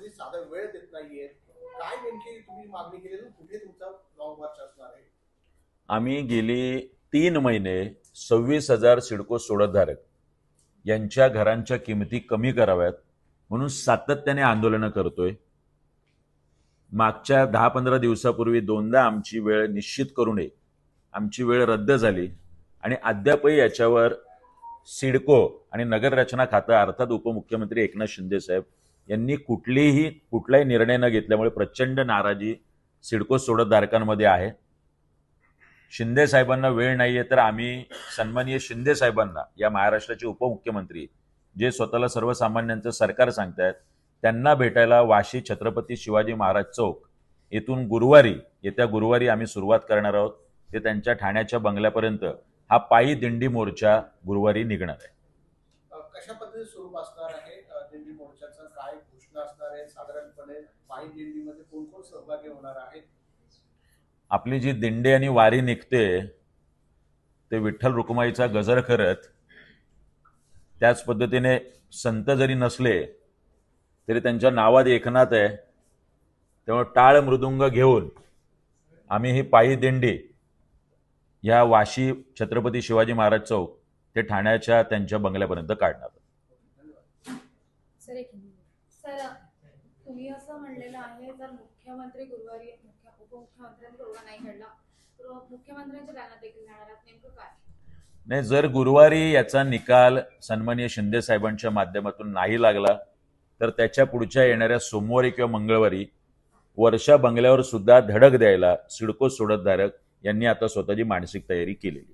मुख्यमंत्री साधा वेळ देत नाहीये, काय नेमकी तुम्ही मागणी केलेली, कुठे तुमचा लॉंग मार्च असणार आहे? आम्ही गेली 3 महिने 26,000 सिडको सोडतधारक यांच्या घरांच्या किमती कमी कराव्यात म्हणून सातत्याने आंदोलनं करतोय. मागच्या 10-15 दिवसापूर्वी दोनदा आमची वेळ निश्चित करू नये, आमची वेळ रद्द झाली आणि अद्यापही याच्यावर सिडको आणि नगररचना खातं अर्थात उपमुख्यमंत्री एकनाथ शिंदे साहेब यांनी कुठलाही निर्णय न घेतल्यामुळे प्रचंड नाराजी सिडको सोडतधारकांमध्ये आहे. शिंदे साहेबांना वेळ नाहीये तर आम्ही सन्माननीय शिंदे साहेबांना, या महाराष्ट्राचे उपमुख्यमंत्री जे स्वतःला सर्वसामान्यांचं सरकार सांगतायत, त्यांना भेटायला वाशी छत्रपती शिवाजी महाराज चौक येथून येत्या गुरुवारी आम्ही सुरुवात करणार आहोत. ते त्यांच्या ठाण्याच्या बंगल्यापर्यंत हा पायी दिंडी मोर्चा गुरुवारी निघणार आहे. कशा पद्धतीने स्वरूप असणार आहे दिंडी मोर्चाचं, काय घोषणा असणार आहे, साधारणपणे पायी दिंडीमध्ये कोण कोण सहभागी होणार आहेत? आपली जी दिंडी आणि वारी निघते ते विठ्ठल रुक्माईचा गजर करत, त्याच पद्धतीने संत जरी नसले तरी त्यांच्या नावात एकनाथ आहे, त्यामुळे टाळ मृदुंग घेऊन आम्ही ही पायी दिंडी या वाशी छत्रपती शिवाजी महाराज चौक ते ठाण्याच्या त्यांच्या बंगल्यापर्यंत काढणार. सर, तुम्ही असं म्हणलेलं आहे, जर मुख्यमंत्री गुरुवारी उपमुख्यमंत्र्यांनी तोडगा नाही घडला तर मुख्यमंत्र्यांच्या दालनात देखील जाणार आहात, नेमकं काय? नाही, जर गुरुवारी याचा निकाल सन्माननीय शिंदे साहेबांच्या माध्यमातून नाही लागला तर त्याच्या पुढच्या येणाऱ्या सोमवारी किंवा मंगळवारी वर्षा बंगल्यावर सुद्धा धडक द्यायला सिडको सोडतधारक यांनी आता स्वतःची मानसिक तयारी केलेली.